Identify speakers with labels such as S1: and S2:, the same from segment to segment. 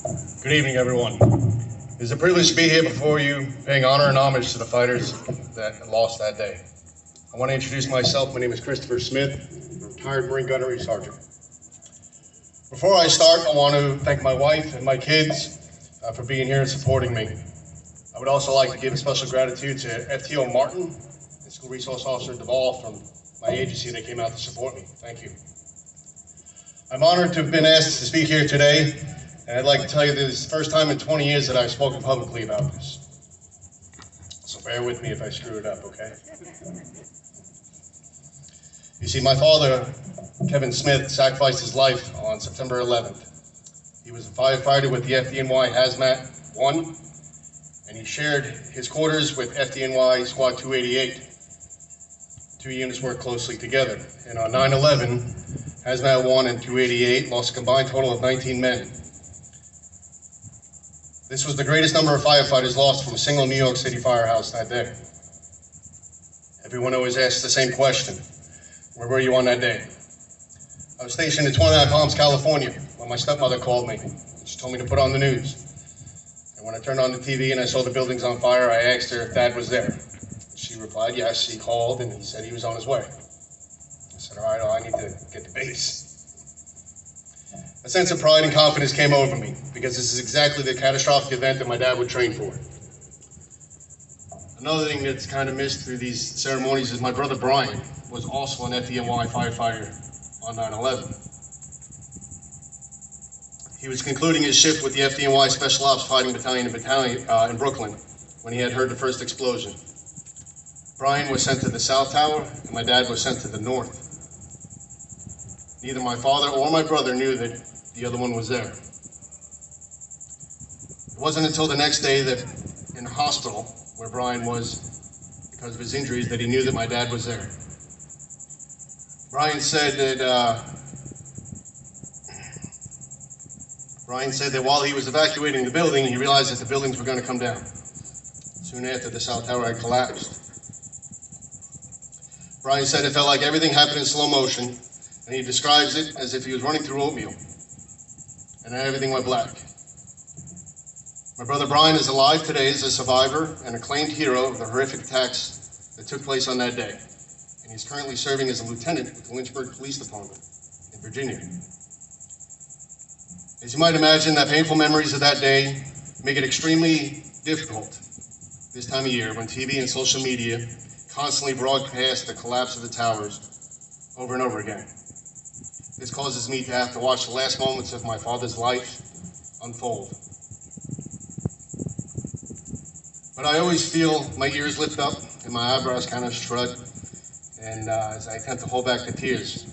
S1: Good evening, everyone. It is a privilege to be here before you, paying honor and homage to the fighters that lost that day. I want to introduce myself. My name is Christopher Smith, retired Marine Gunnery Sergeant. Before I start, I want to thank my wife and my kids for being here and supporting me. I would also like to give a special gratitude to FTO Martin and School Resource Officer Duvall from my agency that came out to support me. Thank you. I'm honored to have been asked to speak here today, and I'd like to tell you that this is the first time in 20 years that I've spoken publicly about this. So bear with me if I screw it up, okay? You see, my father, Kevin Smith, sacrificed his life on September 11th. He was a firefighter with the FDNY Hazmat 1, and he shared his quarters with FDNY Squad 288. Two units worked closely together. And on 9/11, Hazmat 1 and 288 lost a combined total of 19 men. This was the greatest number of firefighters lost from a single New York City firehouse that day. Everyone always asks the same question: where were you on that day? I was stationed in 29 Palms, California, when my stepmother called me. She told me to put on the news. And when I turned on the TV and I saw the buildings on fire, I asked her if Dad was there. She replied, yes, he called and he said he was on his way. I said, all right, well, I need to get to base. A sense of pride and confidence came over me because this is exactly the catastrophic event that my dad would train for. Another thing that's kind of missed through these ceremonies is my brother Brian was also an FDNY firefighter on 9/11. He was concluding his shift with the FDNY Special Ops Fighting Battalion in Brooklyn when he had heard the first explosion. Brian was sent to the South Tower, and my dad was sent to the North. Neither my father or my brother knew that the other one was there. It wasn't until the next day that in the hospital where Brian was because of his injuries that he knew that my dad was there. Brian said that while he was evacuating the building, he realized that the buildings were going to come down. Soon after, the South Tower had collapsed. Brian said it felt like everything happened in slow motion, and he describes it as if he was running through oatmeal, and then everything went black. My brother Brian is alive today as a survivor and acclaimed hero of the horrific attacks that took place on that day, and he's currently serving as a lieutenant with the Lynchburg Police Department in Virginia. As you might imagine, that painful memories of that day make it extremely difficult this time of year when TV and social media constantly broadcast the collapse of the towers over and over again. This causes me to have to watch the last moments of my father's life unfold. But I always feel my ears lift up and my eyebrows kind of shrug, and as I attempt to hold back the tears.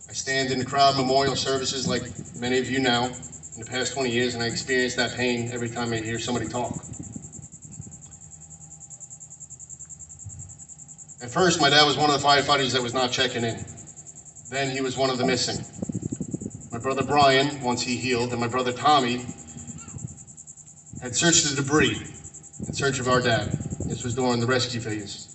S1: I stand in the crowd memorial services like many of you now in the past 20 years, and I experience that pain every time I hear somebody talk. At first, my dad was one of the firefighters that was not checking in. Then he was one of the missing. My brother Brian, once he healed, and my brother Tommy had searched the debris in search of our dad. This was during the rescue phase.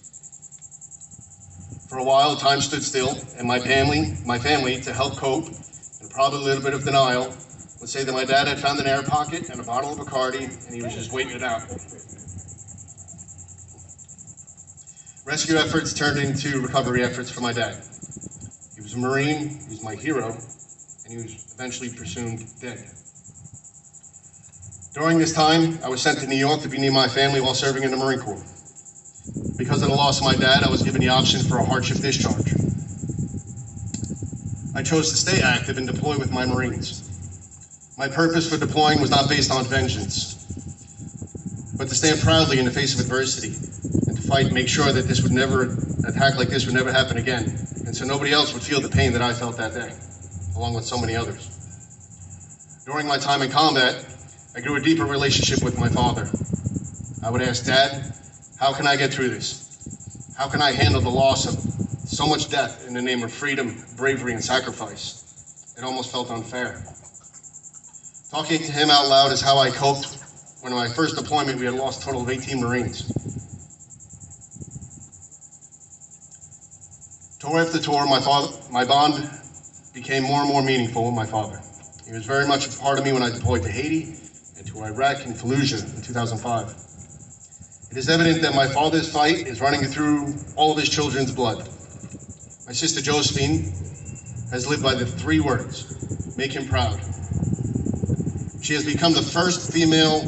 S1: For a while, time stood still, and my family, to help cope, and probably a little bit of denial, would say that my dad had found an air pocket and a bottle of Bacardi, and he was just waiting it out. Rescue efforts turned into recovery efforts for my dad. He was a Marine, he was my hero, and he was eventually presumed dead. During this time, I was sent to New York to be near my family while serving in the Marine Corps. Because of the loss of my dad, I was given the option for a hardship discharge. I chose to stay active and deploy with my Marines. My purpose for deploying was not based on vengeance, but to stand proudly in the face of adversity and to fight and make sure that an attack like this would never happen again, and so nobody else would feel the pain that I felt that day, along with so many others. During my time in combat, I grew a deeper relationship with my father. I would ask, Dad, how can I get through this? How can I handle the loss of so much death in the name of freedom, bravery, and sacrifice? It almost felt unfair. Talking to him out loud is how I coped when in my first deployment we had lost a total of 18 Marines. Tour after tour, my bond became more and more meaningful with my father. He was very much a part of me when I deployed to Haiti and to Iraq and Fallujah in 2005. It is evident that my father's fight is running through all of his children's blood. My sister Josephine has lived by the 3 words: make him proud. She has become the first female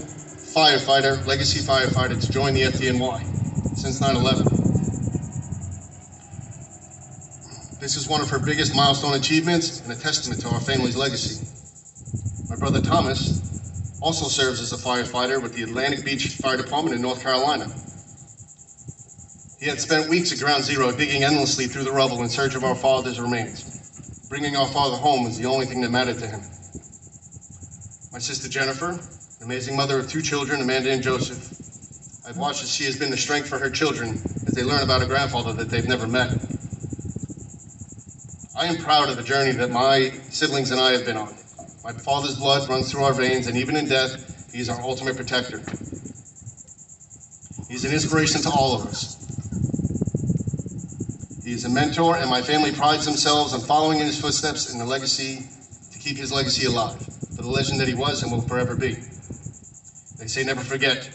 S1: firefighter, legacy firefighter, to join the FDNY since 9/11. This is one of her biggest milestone achievements and a testament to our family's legacy. My brother Thomas also serves as a firefighter with the Atlantic Beach Fire Department in North Carolina. He had spent weeks at Ground Zero digging endlessly through the rubble in search of our father's remains. Bringing our father home was the only thing that mattered to him. My sister Jennifer, an amazing mother of 2 children, Amanda and Joseph. I've watched as she has been the strength for her children as they learn about a grandfather that they've never met. I am proud of the journey that my siblings and I have been on. My father's blood runs through our veins, and even in death, he is our ultimate protector. He's an inspiration to all of us. He is a mentor, and my family prides themselves on following in his footsteps and the legacy to keep his legacy alive, for the legend that he was and will forever be. They say never forget.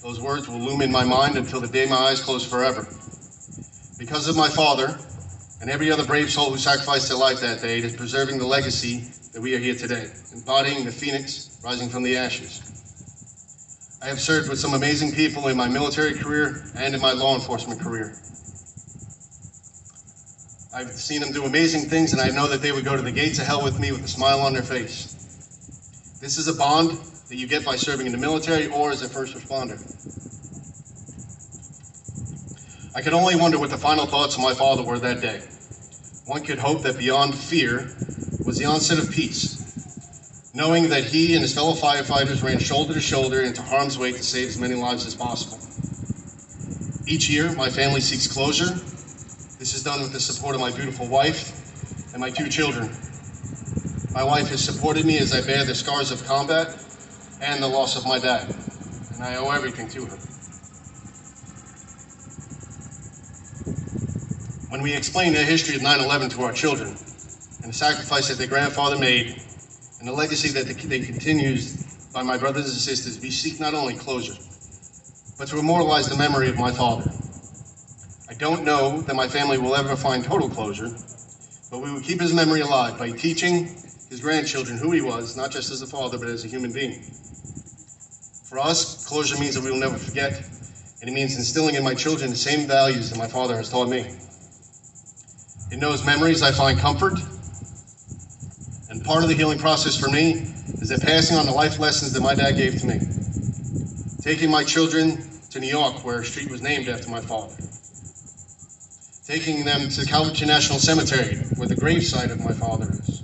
S1: Those words will loom in my mind until the day my eyes close forever. Because of my father and every other brave soul who sacrificed their life that day, it is preserving the legacy that we are here today, embodying the phoenix rising from the ashes. I have served with some amazing people in my military career and in my law enforcement career. I've seen them do amazing things, and I know that they would go to the gates of hell with me with a smile on their face. This is a bond that you get by serving in the military or as a first responder. I can only wonder what the final thoughts of my father were that day. One could hope that beyond fear was the onset of peace, knowing that he and his fellow firefighters ran shoulder to shoulder into harm's way to save as many lives as possible. Each year, my family seeks closure. This is done with the support of my beautiful wife and my 2 children. My wife has supported me as I bear the scars of combat and the loss of my dad, and I owe everything to her. When we explain the history of 9/11 to our children and the sacrifice that their grandfather made and the legacy that they continues by my brothers and sisters, we seek not only closure, but to immortalize the memory of my father. I don't know that my family will ever find total closure, but we will keep his memory alive by teaching his grandchildren who he was, not just as a father, but as a human being. For us, closure means that we will never forget, and it means instilling in my children the same values that my father has taught me. In those memories, I find comfort, and part of the healing process for me is that passing on the life lessons that my dad gave to me. Taking my children to New York, where a street was named after my father. Taking them to Calvary National Cemetery, where the gravesite of my father is,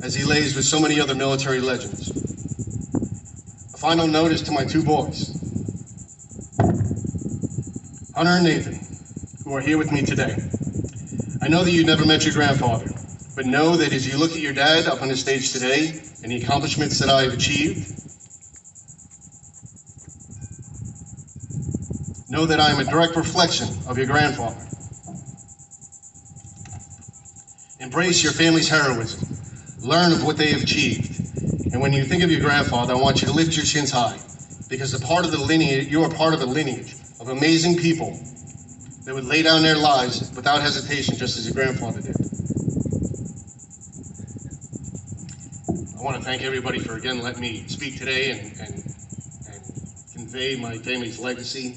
S1: as he lays with so many other military legends. A final note is to my 2 boys, Hunter and Nathan, who are here with me today. I know that you never met your grandfather, but know that as you look at your dad up on the stage today and the accomplishments that I have achieved, know that I am a direct reflection of your grandfather. Embrace your family's heroism. Learn of what they have achieved. And when you think of your grandfather, I want you to lift your chins high, because you are part of a lineage of amazing people that would lay down their lives without hesitation, just as your grandfather did. I want to thank everybody for again letting me speak today and convey my family's legacy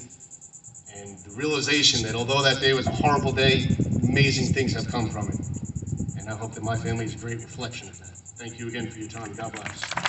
S1: and the realization that although that day was a horrible day, amazing things have come from it. And I hope that my family is a great reflection of that. Thank you again for your time. God bless.